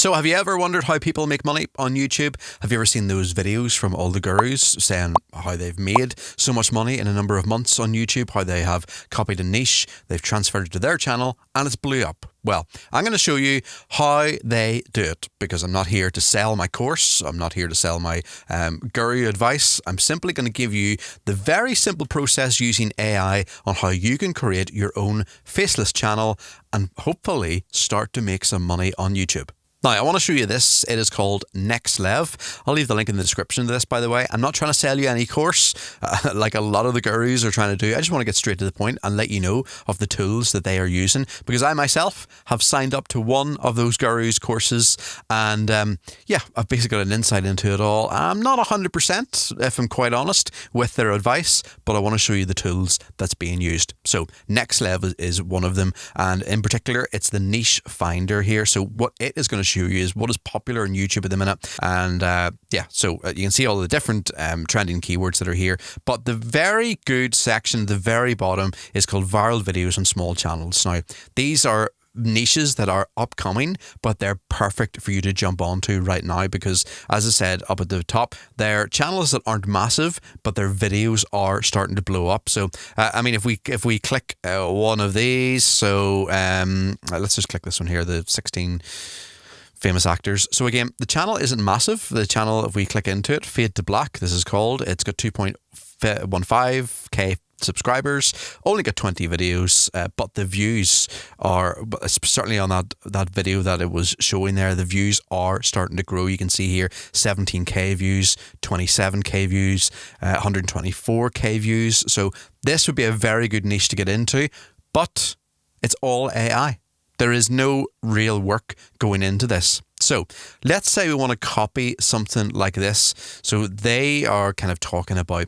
So have you ever wondered how people make money on YouTube? Have you ever seen those videos from all the gurus saying how they've made so much money in a number of months on YouTube, how they have copied a niche, they've transferred it to their channel, and it's blew up? Well, I'm going to show you how they do it, because I'm not here to sell my course. I'm not here to sell my guru advice. I'm simply going to give you the very simple process using AI on how you can create your own faceless channel and hopefully start to make some money on YouTube. Now, I want to show you this. It is called NexLev. I'll leave the link in the description of this, by the way. I'm not trying to sell you any course like a lot of the gurus are trying to do. I just want to get straight to the point and let you know of the tools that they are using, because I myself have signed up to one of those gurus' courses, and I've basically got an insight into it all. I'm not 100%, if I'm quite honest, with their advice, but I want to show you the tools that's being used. So NexLev is one of them, and in particular, it's the niche finder here. So what it is going to show you is what is popular on YouTube at the minute, and so you can see all the different trending keywords that are here, but the very good section at the very bottom is called viral videos on small channels. Now, these are niches that are upcoming, but they're perfect for you to jump onto right now, because as I said up at the top, they're channels that aren't massive, but their videos are starting to blow up. So if we click one of these, so let's just click this one here, the 16 famous actors. So again, the channel isn't massive. The channel, if we click into it, Fade to Black, this is called, it's got 2.15k subscribers, only got 20 videos, but the views are, certainly on that video that it was showing there, the views are starting to grow. You can see here 17k views, 27k views, 124k views. So this would be a very good niche to get into, but it's all AI. There is no real work going into this. So let's say we want to copy something like this. So they are kind of talking about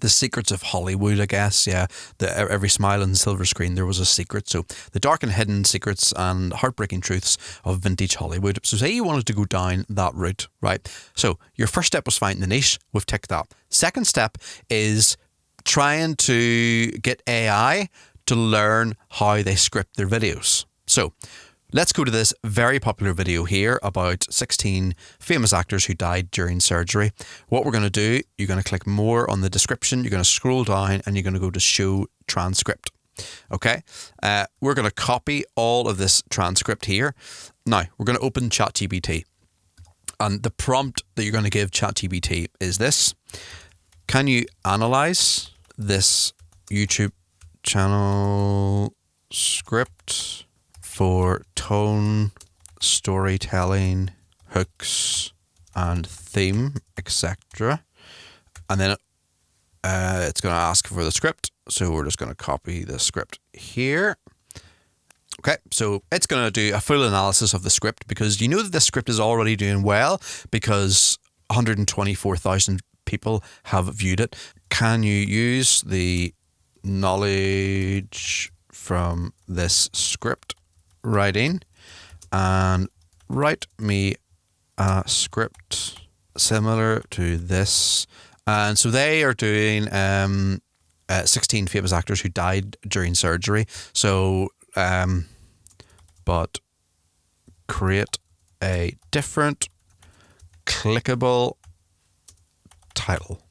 the secrets of Hollywood, I guess. Yeah, every smile on the silver screen, there was a secret. So the dark and hidden secrets and heartbreaking truths of vintage Hollywood. So say you wanted to go down that route, right? So your first step was finding the niche. We've ticked that. Second step is trying to get AI to learn how they script their videos. So let's go to this very popular video here about 16 famous actors who died during surgery. What we're going to do, you're going to click more on the description, you're going to scroll down, and you're going to go to show transcript. Okay, we're going to copy all of this transcript here. Now, we're going to open ChatGPT. And the prompt that you're going to give ChatGPT is this: can you analyze this YouTube channel script for tone, storytelling, hooks, and theme, etc. And then it's going to ask for the script. So we're just going to copy the script here. Okay, so it's going to do a full analysis of the script, because you know that this script is already doing well because 124,000 people have viewed it. Can you use the knowledge from this script writing and write me a script similar to this? And so they are doing 16 famous actors who died during surgery. So but create a different clickable title.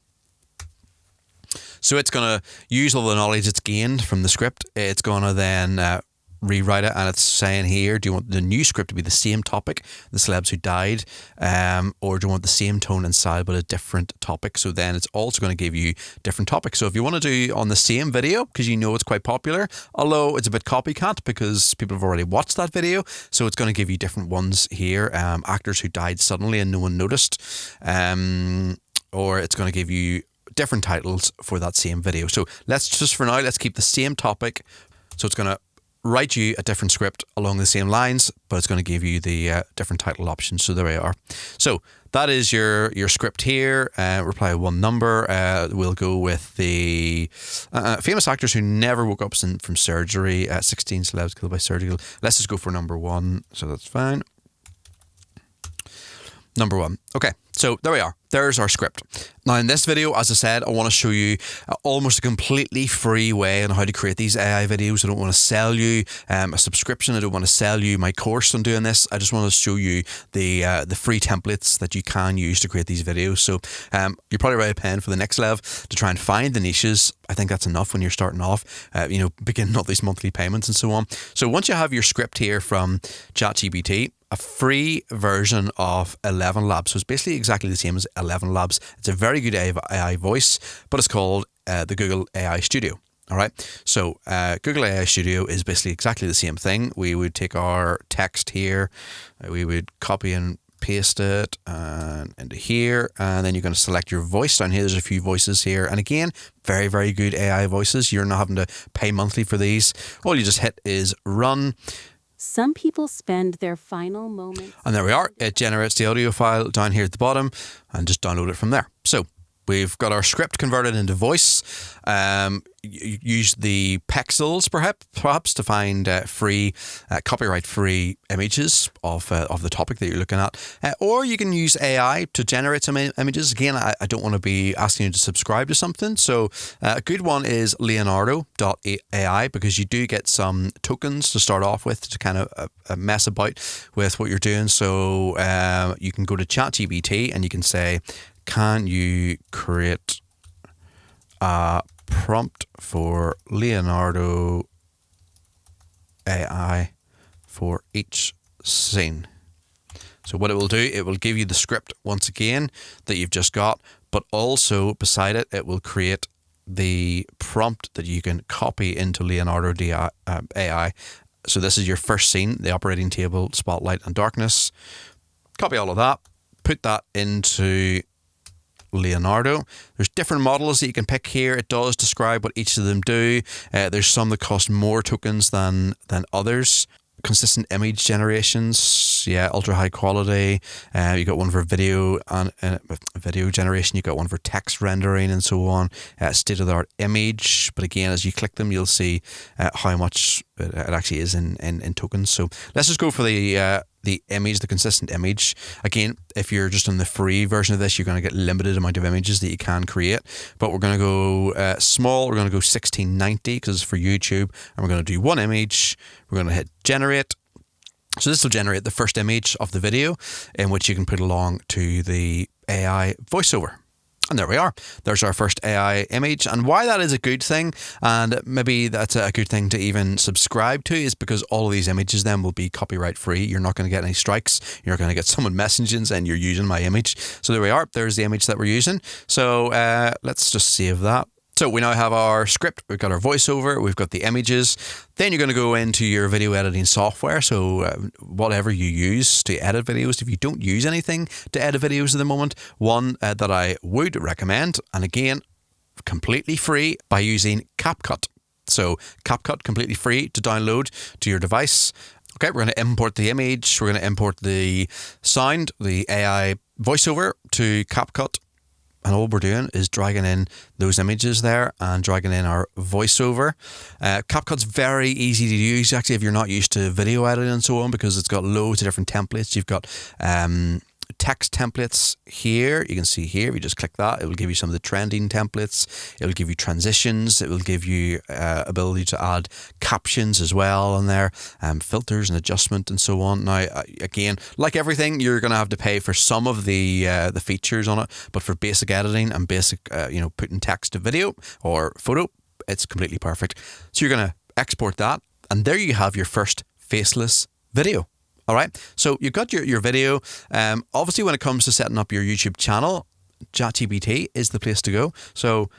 So it's going to use all the knowledge it's gained from the script. It's going to then rewrite it, and it's saying here, do you want the new script to be the same topic, the celebs who died, or do you want the same tone and style but a different topic? So then it's also going to give you different topics. So if you want to do on the same video, because you know it's quite popular, although it's a bit copycat because people have already watched that video, so it's going to give you different ones here, actors who died suddenly and no one noticed, or it's going to give you different titles for that same video. So let's just, for now, let's keep the same topic. So it's going to write you a different script along the same lines, but it's going to give you the different title options. So there we are. So that is your script here. Reply with one number. We'll go with the famous actors who never woke up from surgery. 16 celebs killed by surgical. Let's just go for number one. So that's fine. Number one. Okay. So there we are. There's our script. Now in this video, as I said, I want to show you almost a completely free way on how to create these AI videos. I don't want to sell you a subscription. I don't want to sell you my course on doing this. I just want to show you the free templates that you can use to create these videos. So you're probably already paying for the NexLev to try and find the niches. I think that's enough when you're starting off, beginning all these monthly payments and so on. So once you have your script here from ChatGPT, a free version of 11 Labs. So it's basically exactly the same as 11 Labs. It's a very good AI voice, but it's called the Google AI Studio. All right. So Google AI Studio is basically exactly the same thing. We would take our text here, we would copy and paste it into here, and then you're going to select your voice down here. There's a few voices here, and again, very, very good AI voices. You're not having to pay monthly for these. All you just hit is run. Some people spend their final moments. And there we are. It generates the audio file down here at the bottom and just download it from there. So we've got our script converted into voice. Use the Pexels perhaps to find free, copyright-free images of the topic that you're looking at. Or you can use AI to generate some images. Again, I don't want to be asking you to subscribe to something. So a good one is Leonardo AI, because you do get some tokens to start off with to kind of mess about with what you're doing. So you can go to ChatGPT and you can say, can you create a prompt for Leonardo AI for each scene? So what it will do, it will give you the script once again that you've just got, but also beside it, it will create the prompt that you can copy into Leonardo AI. So this is your first scene, the operating table, spotlight and darkness. Copy all of that, put that into Leonardo. There's different models that you can pick here. It does describe what each of them do. There's some that cost more tokens than others. Consistent image generations, ultra high quality. You got one for video and video generation. You got one for text rendering and so on. State of the art image, but again, as you click them, you'll see how much it actually is in tokens. So let's just go for the image, the consistent image. Again, if you're just on the free version of this, you're going to get limited amount of images that you can create. But we're going to go small. We're going to go 1690 because it's for YouTube, and we're going to do one image. We're going to hit generate. So this will generate the first image of the video, in which you can put along to the AI voiceover. And there we are. There's our first AI image. And why that is a good thing, and maybe that's a good thing to even subscribe to, is because all of these images then will be copyright free. You're not going to get any strikes. You're not going to get someone messaging saying you're using my image. So there we are. There's the image that we're using. So let's just save that. So we now have our script, we've got our voiceover, we've got the images. Then you're going to go into your video editing software. So whatever you use to edit videos, if you don't use anything to edit videos at the moment, one that I would recommend, and again, completely free, by using CapCut. So CapCut, completely free to download to your device. Okay, we're going to import the image, we're going to import the sound, the AI voiceover to CapCut. And all we're doing is dragging in those images there and dragging in our voiceover. CapCut's very easy to use, actually, if you're not used to video editing and so on, because it's got loads of different templates. You've got text templates here. You can see here, if you just click that, it will give you some of the trending templates. It will give you transitions. It will give you ability to add captions as well on there, filters and adjustment and so on. Now, again, like everything, you're going to have to pay for some of the features on it, but for basic editing and basic, putting text to video or photo, it's completely perfect. So you're going to export that, and there you have your first faceless video. All right, so you've got your video. Obviously, when it comes to setting up your YouTube channel, ChatGPT is the place to go. So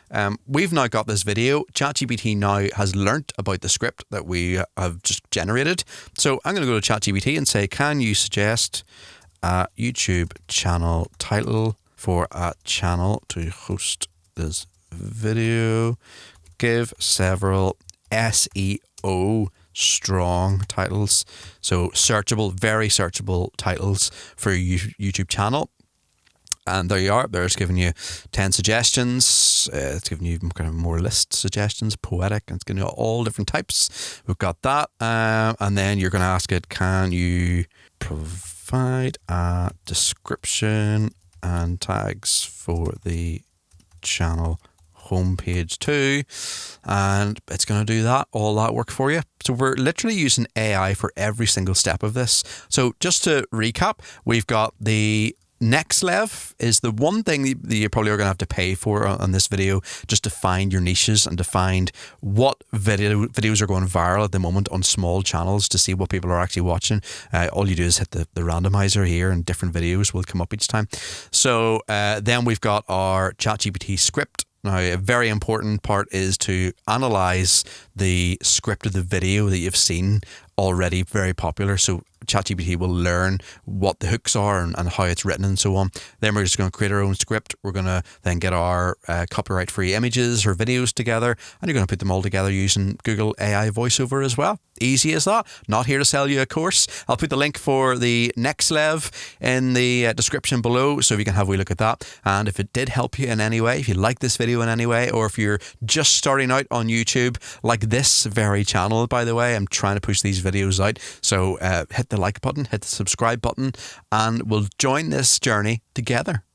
we've now got this video. ChatGPT now has learnt about the script that we have just generated. So I'm going to go to ChatGPT and say, can you suggest a YouTube channel title for a channel to host this video? Give several SEO strong titles, so searchable, very searchable titles for your YouTube channel. And there you are. There's giving you 10 suggestions. It's giving you kind of more list suggestions, poetic, and it's giving you all different types. We've got that. And then you're going to ask it, can you provide a description and tags for the channel homepage too, and it's going to do all that work for you. So we're literally using AI for every single step of this. So just to recap, we've got the NexLev is the one thing that you probably are going to have to pay for on this video, just to find your niches and to find what videos are going viral at the moment on small channels, to see what people are actually watching. All you do is hit the randomizer here and different videos will come up each time. So then we've got our ChatGPT script. Now, a very important part is to analyze the script of the video that you've seen already, very popular. So ChatGPT will learn what the hooks are and how it's written and so on. Then we're just going to create our own script. We're going to then get our copyright-free images or videos together, and you're going to put them all together using Google AI VoiceOver as well. Easy as that. Not here to sell you a course. I'll put the link for the NexLev in the description below, so you can have a wee look at that. And if it did help you in any way, if you like this video in any way, or if you're just starting out on YouTube, like this very channel, by the way, I'm trying to push these videos out. So hit the like button, hit the subscribe button, and we'll join this journey together.